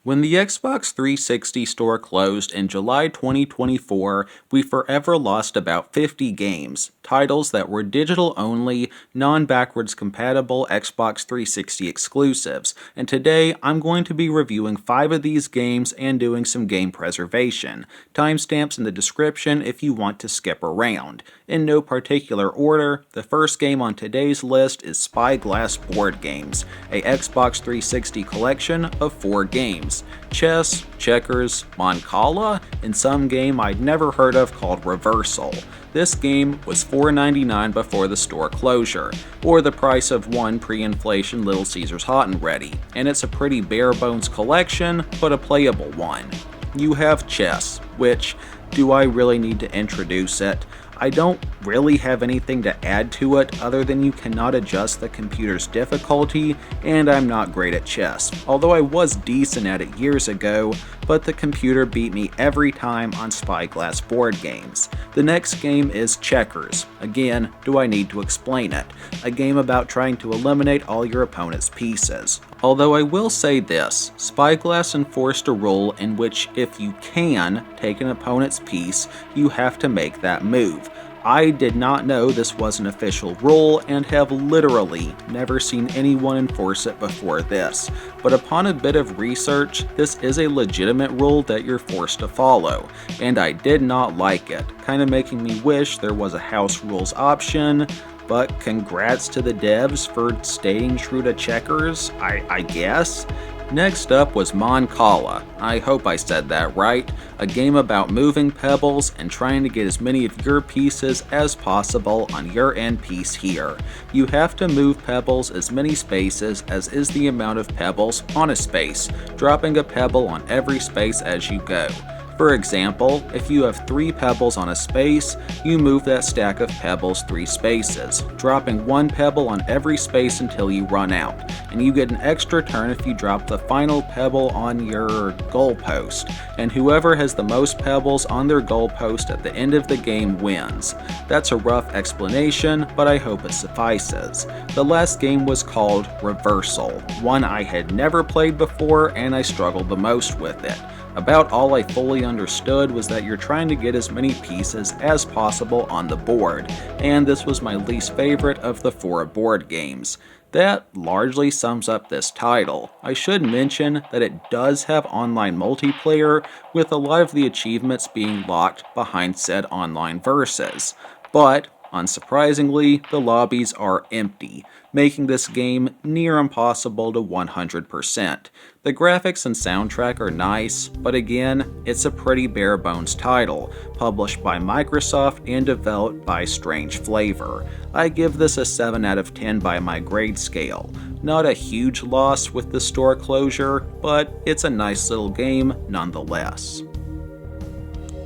When the Xbox 360 store closed in July 2024, we forever lost about 50 games, titles that were digital-only, non-backwards compatible Xbox 360 exclusives, and today I'm going to be reviewing 5 of these games and doing some game preservation. Timestamps in the description if you want to skip around. In no particular order, the first game on today's list is Spyglass Board Games, a Xbox 360 collection of 4 games. Chess, checkers, Mancala, and some game I'd never heard of called Reversai. This game was $4.99 before the store closure, or the price of one pre-inflation Little Caesars Hot and Ready, and it's a pretty bare-bones collection, but a playable one. You have chess, which, do I really need to introduce it? I don't really have anything to add to it other than you cannot adjust the computer's difficulty, and I'm not great at chess, although I was decent at it years ago, but the computer beat me every time on Spyglass Board Games. The next game is Checkers. Again, do I need to explain it? A game about trying to eliminate all your opponent's pieces. Although I will say this, Spyglass enforced a rule in which if you can take an opponent's piece, you have to make that move. I did not know this was an official rule and have literally never seen anyone enforce it before this, but upon a bit of research, this is a legitimate rule that you're forced to follow, and I did not like it, kinda making me wish there was a house rules option. But congrats to the devs for staying true to checkers, I guess. Next up was Mancala, I hope I said that right, a game about moving pebbles and trying to get as many of your pieces as possible on your end piece here. You have to move pebbles as many spaces as is the amount of pebbles on a space, dropping a pebble on every space as you go. For example, if you have 3 pebbles on a space, you move that stack of pebbles 3 spaces, dropping 1 pebble on every space until you run out, and you get an extra turn if you drop the final pebble on your goalpost, and whoever has the most pebbles on their goalpost at the end of the game wins. That's a rough explanation, but I hope it suffices. The last game was called Reversai, one I had never played before and I struggled the most with it. About all I fully understood was that you're trying to get as many pieces as possible on the board, and this was my least favorite of the 4 board games. That largely sums up this title. I should mention that it does have online multiplayer, with a lot of the achievements being locked behind said online verses. But unsurprisingly, the lobbies are empty, making this game near impossible to 100%. The graphics and soundtrack are nice, but again, it's a pretty bare-bones title, published by Microsoft and developed by Strange Flavor. I give this a 7 out of 10 by my grade scale. Not a huge loss with the store closure, but it's a nice little game nonetheless.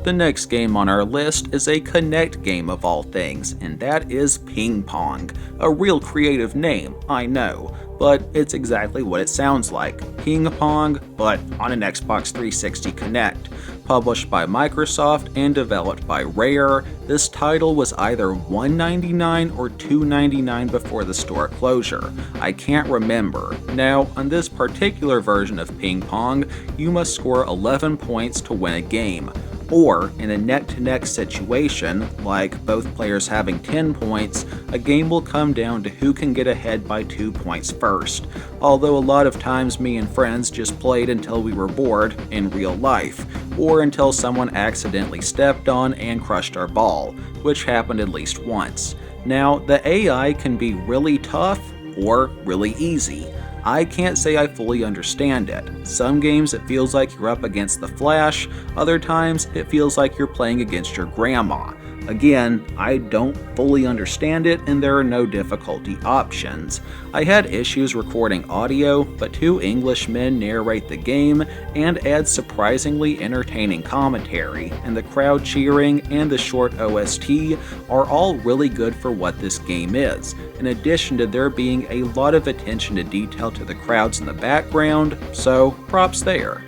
The next game on our list is a Connect game of all things, and that is Ping Pong. A real creative name, I know, but it's exactly what it sounds like. Ping Pong, but on an Xbox 360 Connect. Published by Microsoft and developed by Rare, this title was either $1.99 or $2.99 before the store closure. I can't remember. Now, on this particular version of Ping Pong, you must score 11 points to win a game. Or, in a neck-to-neck situation, like both players having 10 points, a game will come down to who can get ahead by 2 points first. Although a lot of times me and friends just played until we were bored in real life, or until someone accidentally stepped on and crushed our ball, which happened at least once. Now, the AI can be really tough or really easy. I can't say I fully understand it. Some games it feels like you're up against the Flash, other times it feels like you're playing against your grandma. Again, I don't fully understand it and there are no difficulty options. I had issues recording audio, but 2 Englishmen narrate the game and add surprisingly entertaining commentary, and the crowd cheering and the short OST are all really good for what this game is, in addition to there being a lot of attention to detail to the crowds in the background, so props there.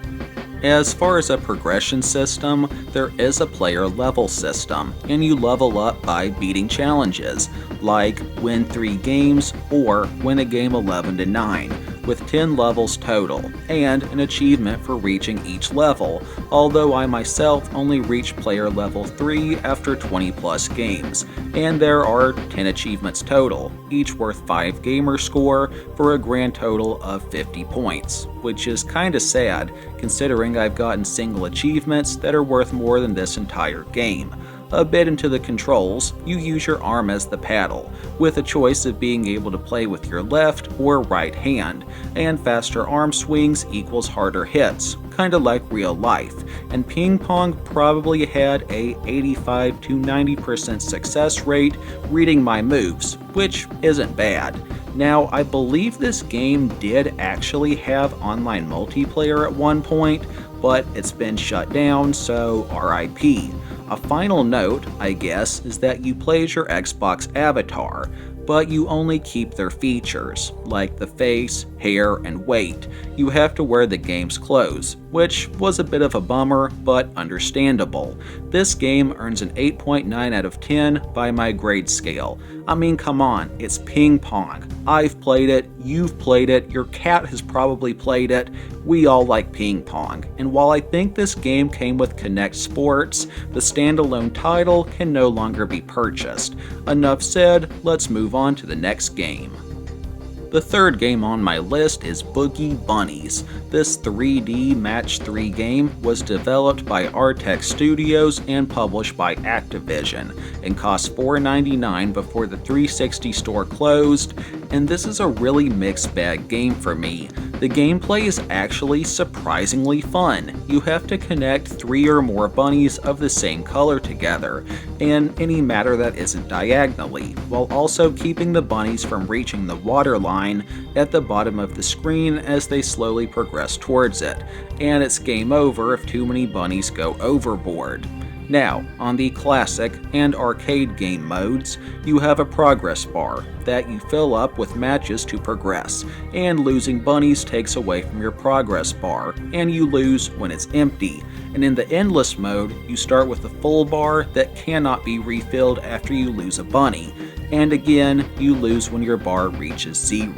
As far as a progression system, there is a player level system, and you level up by beating challenges, like win 3 games or win a game 11-9, with 10 levels total, and an achievement for reaching each level, although I myself only reached player level 3 after 20 plus games, and there are 10 achievements total, each worth 5 gamer score for a grand total of 50 points, which is kinda sad considering I've gotten single achievements that are worth more than this entire game. A bit into the controls, you use your arm as the paddle, with a choice of being able to play with your left or right hand, and faster arm swings equals harder hits, kinda like real life, and ping pong probably had a 85 to 90% success rate reading my moves, which isn't bad. Now, I believe this game did actually have online multiplayer at one point, but it's been shut down, so RIP. A final note, I guess, is that you play as your Xbox avatar, but you only keep their features, like the face, hair, and weight. You have to wear the game's clothes, which was a bit of a bummer, but understandable. This game earns an 8.9 out of 10 by my grade scale. I mean, come on, it's ping pong. I've played it, you've played it, your cat has probably played it. We all like ping pong, and while I think this game came with Kinect Sports, the standalone title can no longer be purchased. Enough said, let's move on to the next game. The third game on my list is Boogie Bunnies. This 3D Match 3 game was developed by Artec Studios and published by Activision, and cost $4.99 before the 360 store closed, and this is a really mixed bag game for me. The gameplay is actually surprisingly fun. You have to connect 3 or more bunnies of the same color together, in any matter that isn't diagonally, while also keeping the bunnies from reaching the water line at the bottom of the screen as they slowly progress towards it, and it's game over if too many bunnies go overboard. Now, on the classic and arcade game modes, you have a progress bar that you fill up with matches to progress, and losing bunnies takes away from your progress bar, and you lose when it's empty. And in the endless mode, you start with a full bar that cannot be refilled after you lose a bunny, and again, you lose when your bar reaches 0.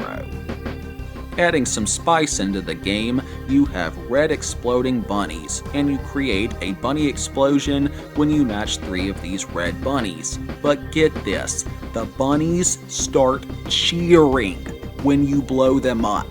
Adding some spice into the game, you have red exploding bunnies, and you create a bunny explosion when you match 3 of these red bunnies. But get this, the bunnies start cheering when you blow them up.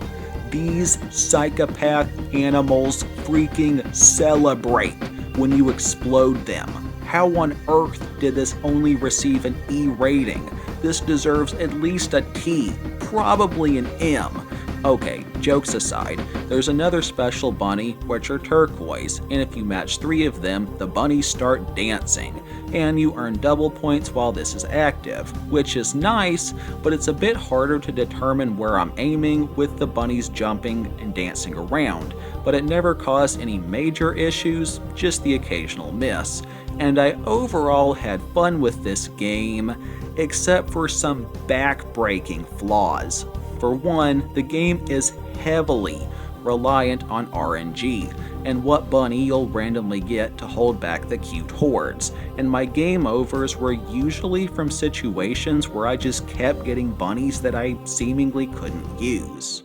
These psychopath animals freaking celebrate when you explode them. How on earth did this only receive an E rating? This deserves at least a T, probably an M. Okay, jokes aside, there's another special bunny, which are turquoise, and if you match 3 of them, the bunnies start dancing, and you earn double points while this is active, which is nice, but it's a bit harder to determine where I'm aiming with the bunnies jumping and dancing around, but it never caused any major issues, just the occasional miss, and I overall had fun with this game, except for some back-breaking flaws. For one, the game is heavily reliant on RNG, and what bunny you'll randomly get to hold back the cute hordes, and my game overs were usually from situations where I just kept getting bunnies that I seemingly couldn't use.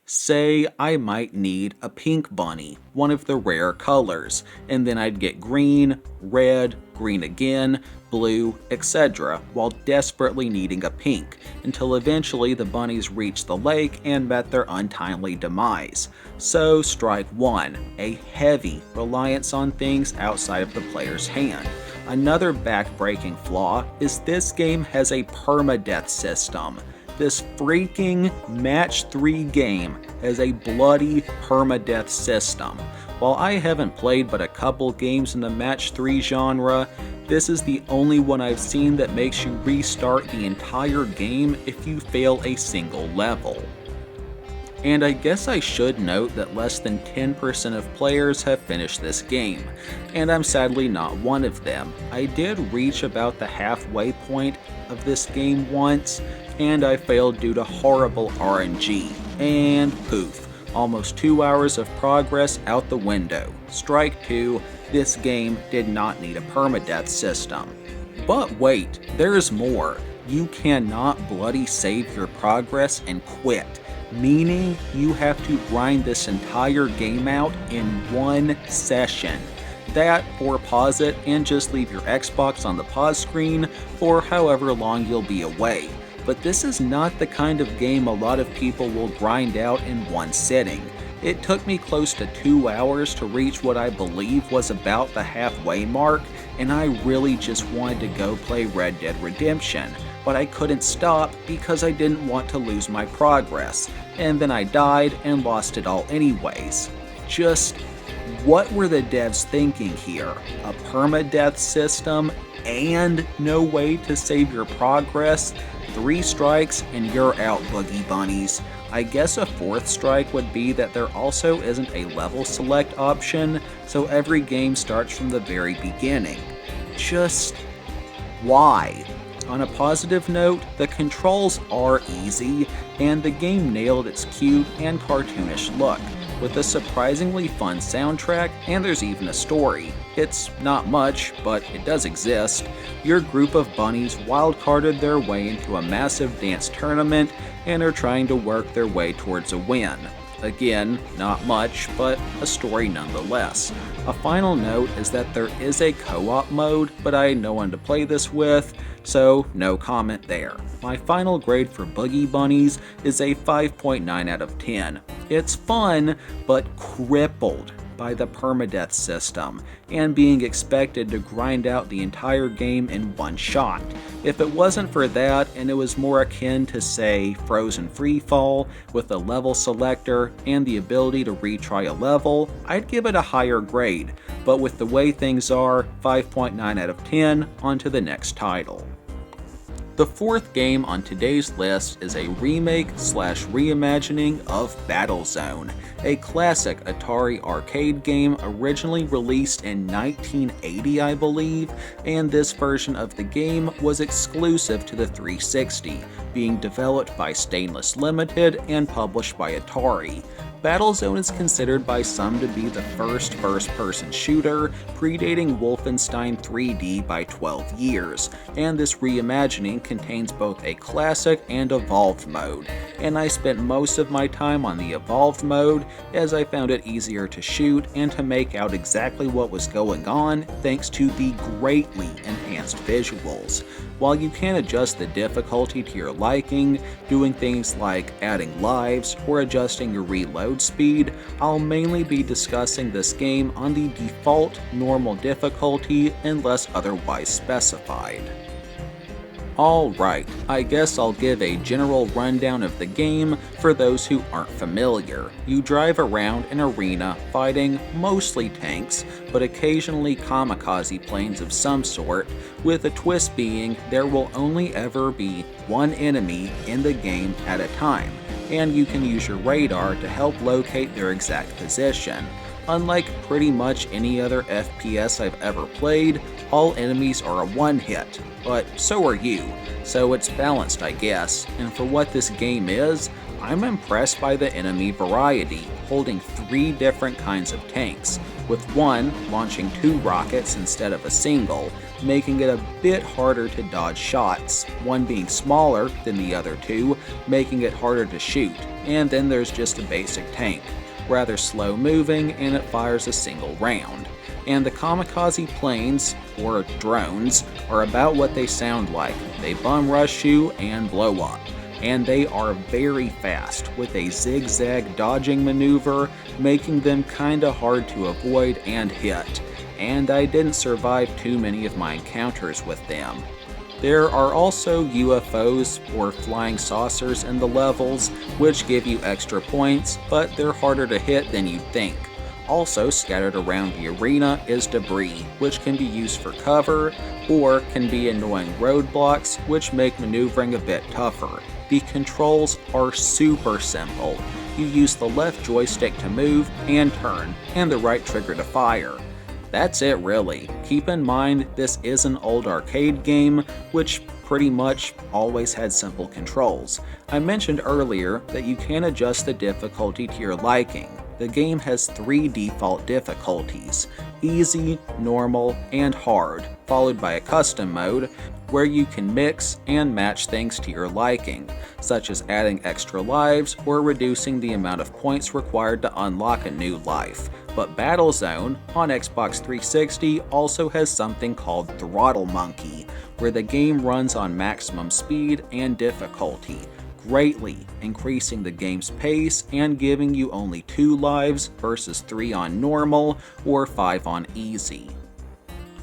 Say I might need a pink bunny, one of the rare colors, and then I'd get green, red, green again, blue, etc., while desperately needing a pink, until eventually the bunnies reached the lake and met their untimely demise. So strike 1, a heavy reliance on things outside of the player's hand. Another back-breaking flaw is this game has a permadeath system. This freaking Match 3 game has a bloody permadeath system. While I haven't played but a couple games in the Match 3 genre, this is the only one I've seen that makes you restart the entire game if you fail a single level. And I guess I should note that less than 10% of players have finished this game, and I'm sadly not one of them. I did reach about the halfway point of this game once, and I failed due to horrible RNG, and poof, almost 2 hours of progress out the window. Strike 2, this game did not need a permadeath system. But wait, there's more. You cannot bloody save your progress and quit. meaning you have to grind this entire game out in one session. That, or pause it and just leave your Xbox on the pause screen for however long you'll be away. But this is not the kind of game a lot of people will grind out in one sitting. It took me close to 2 hours to reach what I believe was about the halfway mark, and I really just wanted to go play Red Dead Redemption. But I couldn't stop because I didn't want to lose my progress, and then I died and lost it all anyways. Just, what were the devs thinking here? A permadeath system and no way to save your progress? 3 strikes and you're out, Boogie Bunnies. I guess a 4th strike would be that there also isn't a level select option, so every game starts from the very beginning. Just, why? On a positive note, the controls are easy, and the game nailed its cute and cartoonish look, with a surprisingly fun soundtrack, and there's even a story. It's not much, but it does exist. Your group of bunnies wildcarded their way into a massive dance tournament and are trying to work their way towards a win. Again, not much, but a story nonetheless. A final note is that there is a co-op mode, but I had no one to play this with, so no comment there. My final grade for Boogie Bunnies is a 5.9 out of 10. It's fun, but crippled by the permadeath system, and being expected to grind out the entire game in one shot. If it wasn't for that, and it was more akin to, say, Frozen Freefall, with a level selector and the ability to retry a level, I'd give it a higher grade, but with the way things are, 5.9 out of 10, on to the next title. The 4th game on today's list is a remake/reimagining of Battlezone, a classic Atari arcade game originally released in 1980, I believe, and this version of the game was exclusive to the 360, being developed by Stainless Limited and published by Atari. Battlezone is considered by some to be the first first-person shooter, predating Wolfenstein 3D by 12 years, and this reimagining contains both a classic and evolved mode, and I spent most of my time on the evolved mode as I found it easier to shoot and to make out exactly what was going on thanks to the greatly enhanced visuals. While you can adjust the difficulty to your liking, doing things like adding lives or adjusting your reload speed, I'll mainly be discussing this game on the default normal difficulty unless otherwise specified. Alright, I guess I'll give a general rundown of the game for those who aren't familiar. You drive around an arena fighting mostly tanks, but occasionally kamikaze planes of some sort, with a twist being there will only ever be one enemy in the game at a time, and you can use your radar to help locate their exact position. Unlike pretty much any other FPS I've ever played, all enemies are a one-hit, but so are you, so it's balanced I guess, and for what this game is, I'm impressed by the enemy variety, holding 3 different kinds of tanks, with one launching 2 rockets instead of a single, making it a bit harder to dodge shots, one being smaller than the other 2, making it harder to shoot, and then there's just a basic tank, rather slow moving, and it fires a single round. And the kamikaze planes, or drones, are about what they sound like. They bum rush you and blow up. And they are very fast, with a zigzag dodging maneuver, making them kinda hard to avoid and hit. And I didn't survive too many of my encounters with them. There are also UFOs, or flying saucers, in the levels, which give you extra points, but they're harder to hit than you'd think. Also scattered around the arena is debris, which can be used for cover, or can be annoying roadblocks, which make maneuvering a bit tougher. The controls are super simple. You use the left joystick to move and turn, and the right trigger to fire. That's it really. Keep in mind this is an old arcade game, which pretty much always had simple controls. I mentioned earlier that you can adjust the difficulty to your liking. The game has 3 default difficulties: easy, normal, and hard, followed by a custom mode, where you can mix and match things to your liking, such as adding extra lives or reducing the amount of points required to unlock a new life. But Battlezone on Xbox 360 also has something called Throttle Monkey, where the game runs on maximum speed and difficulty, greatly increasing the game's pace and giving you only 2 lives versus 3 on normal or 5 on easy.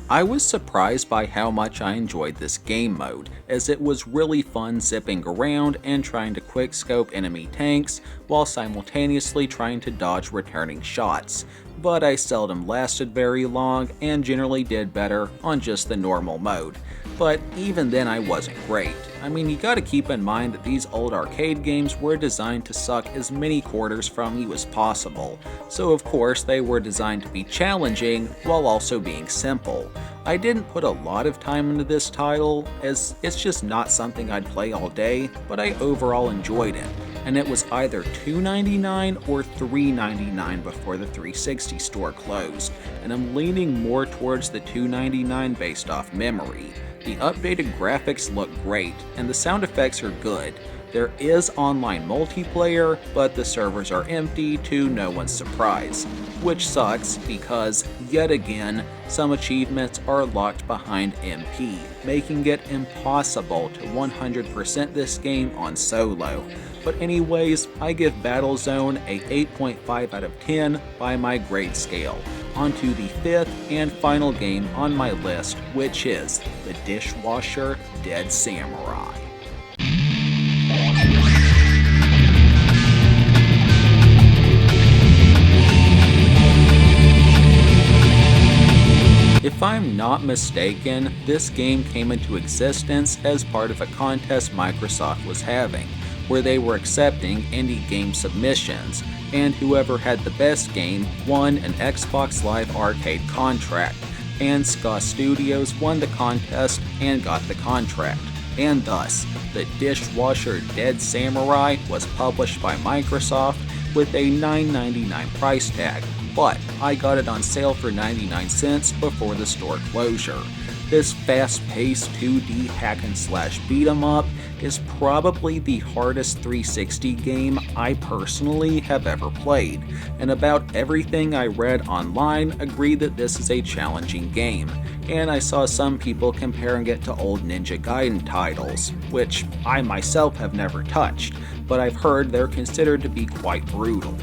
I was surprised by how much I enjoyed this game mode, as it was really fun zipping around and trying to quickscope enemy tanks while simultaneously trying to dodge returning shots, but I seldom lasted very long and generally did better on just the normal mode. But even then I wasn't great. I mean, you gotta keep in mind that these old arcade games were designed to suck as many quarters from you as possible, so of course they were designed to be challenging while also being simple. I didn't put a lot of time into this title, as it's just not something I'd play all day, but I overall enjoyed it, and it was either $2.99 or $3.99 before the 360 store closed, and I'm leaning more towards the $2.99 based off memory. The updated graphics look great, and the sound effects are good. There is online multiplayer, but the servers are empty to no one's surprise, which sucks because, yet again, some achievements are locked behind MP, making it impossible to 100% this game on solo. But anyways, I give Battlezone a 8.5 out of 10 by my grade scale. On to the 5th and final game on my list, which is the Dishwasher Dead Samurai. If I'm not mistaken, this game came into existence as part of a contest Microsoft was having, where they were accepting indie game submissions, and whoever had the best game won an Xbox Live Arcade contract, and Ska Studios won the contest and got the contract. And thus, the Dishwasher Dead Samurai was published by Microsoft with a $9.99 price tag, but I got it on sale for 99 cents before the store closure. This fast-paced 2D hack-and-slash beat-em-up is probably the hardest 360 game I personally have ever played, and about everything I read online agreed that this is a challenging game, and I saw some people comparing it to old Ninja Gaiden titles, which I myself have never touched, but I've heard they're considered to be quite brutal.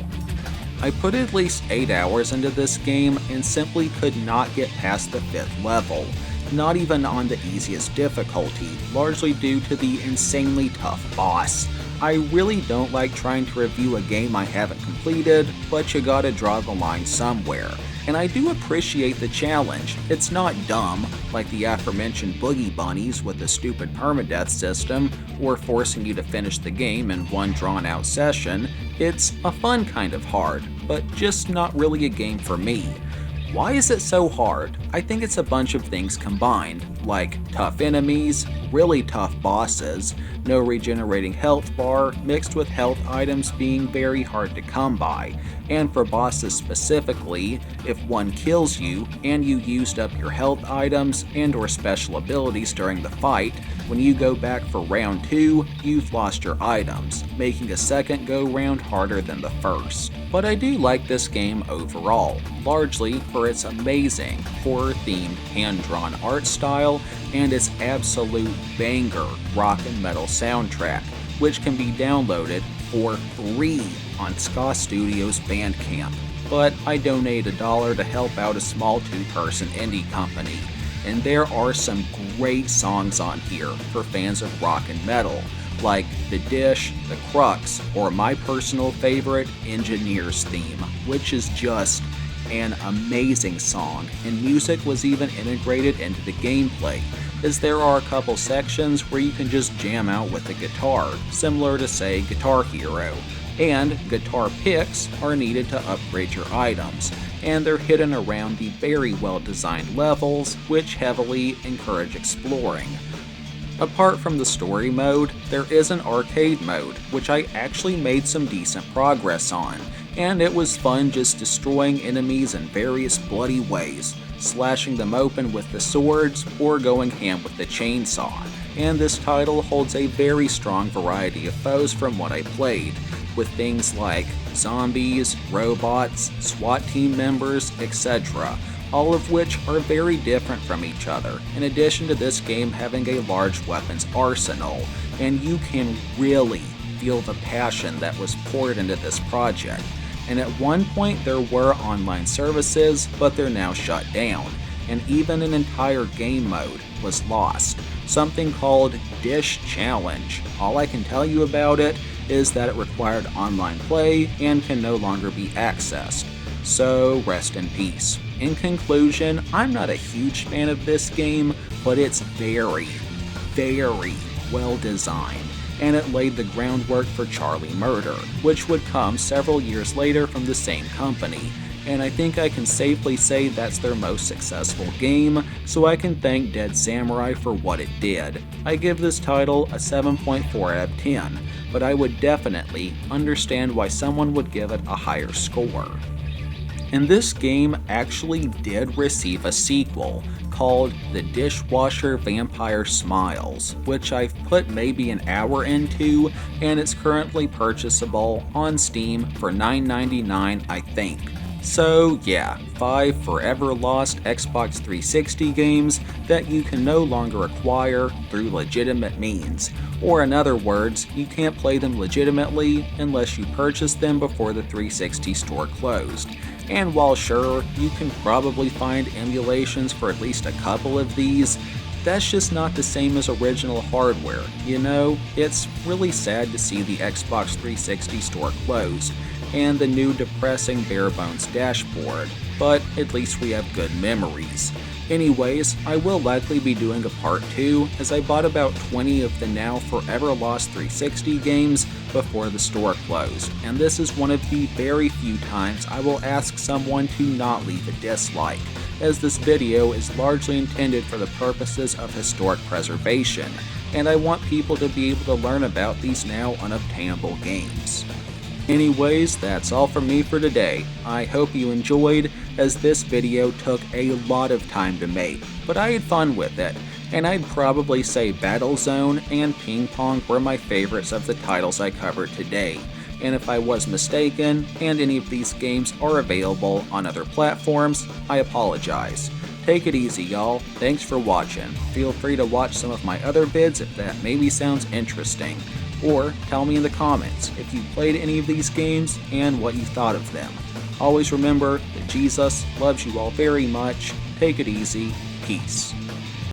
I put at least 8 hours into this game and simply could not get past the 5th level, not even on the easiest difficulty, largely due to the insanely tough boss. I really don't like trying to review a game I haven't completed, but you gotta draw the line somewhere. And I do appreciate the challenge. It's not dumb, like the aforementioned Boogie Bunnies with a stupid permadeath system, or forcing you to finish the game in one drawn-out session. It's a fun kind of hard, but just not really a game for me. Why is it so hard? I think it's a bunch of things combined, like tough enemies, really tough bosses, no regenerating health bar, mixed with health items being very hard to come by, and for bosses specifically, if one kills you and you used up your health items and or special abilities during the fight, when you go back for round 2, you've lost your items, making a second go round harder than the first. But I do like this game overall, largely for its amazing horror-themed hand-drawn art style and its absolute banger rock and metal soundtrack, which can be downloaded for free on Ska Studios Bandcamp. But I donate $1 to help out a small 2-person indie company, and there are some great songs on here for fans of rock and metal, like The Dish, The Crux, or my personal favorite, Engineer's Theme, which is just an amazing song, and music was even integrated into the gameplay, as there are a couple sections where you can just jam out with the guitar, similar to say Guitar Hero, and guitar picks are needed to upgrade your items, and they're hidden around the very well designed levels, which heavily encourage exploring. Apart from the story mode, there is an arcade mode, which I actually made some decent progress on, and it was fun just destroying enemies in various bloody ways, slashing them open with the swords or going ham with the chainsaw. And this title holds a very strong variety of foes from what I played, with things like zombies, robots, SWAT team members, etc., all of which are very different from each other, in addition to this game having a large weapons arsenal, and you can really feel the passion that was poured into this project. And at one point there were online services, but they're now shut down, and even an entire game mode was lost, something called Dish Challenge. All I can tell you about it is that it required online play and can no longer be accessed. So rest in peace. In conclusion, I'm not a huge fan of this game, but it's very, very well designed, and it laid the groundwork for Charlie Murder, which would come several years later from the same company. And I think I can safely say that's their most successful game, so I can thank Dead Samurai for what it did. I give this title a 7.4 out of 10, but I would definitely understand why someone would give it a higher score. And this game actually did receive a sequel called The Dishwasher Vampire Smiles, which I've put maybe an hour into, and it's currently purchasable on Steam for $9.99, I think. So yeah, 5 forever lost Xbox 360 games that you can no longer acquire through legitimate means. Or in other words, you can't play them legitimately unless you purchase them before the 360 store closed. And while sure, you can probably find emulations for at least a couple of these, that's just not the same as original hardware, you know? It's really sad to see the Xbox 360 store closed, and the new depressing bare-bones dashboard, but at least we have good memories. Anyways, I will likely be doing a part 2, as I bought about 20 of the now forever lost 360 games before the store closed, and this is one of the very few times I will ask someone to not leave a dislike, as this video is largely intended for the purposes of historic preservation, and I want people to be able to learn about these now unobtainable games. Anyways, that's all from me for today. I hope you enjoyed, as this video took a lot of time to make, but I had fun with it, and I'd probably say Battlezone and Ping Pong were my favorites of the titles I covered today. And if I was mistaken, and any of these games are available on other platforms, I apologize. Take it easy, y'all. Thanks for watching. Feel free to watch some of my other vids if that maybe sounds interesting. Or tell me in the comments if you played any of these games and what you thought of them. Always remember that Jesus loves you all very much. Take it easy. Peace.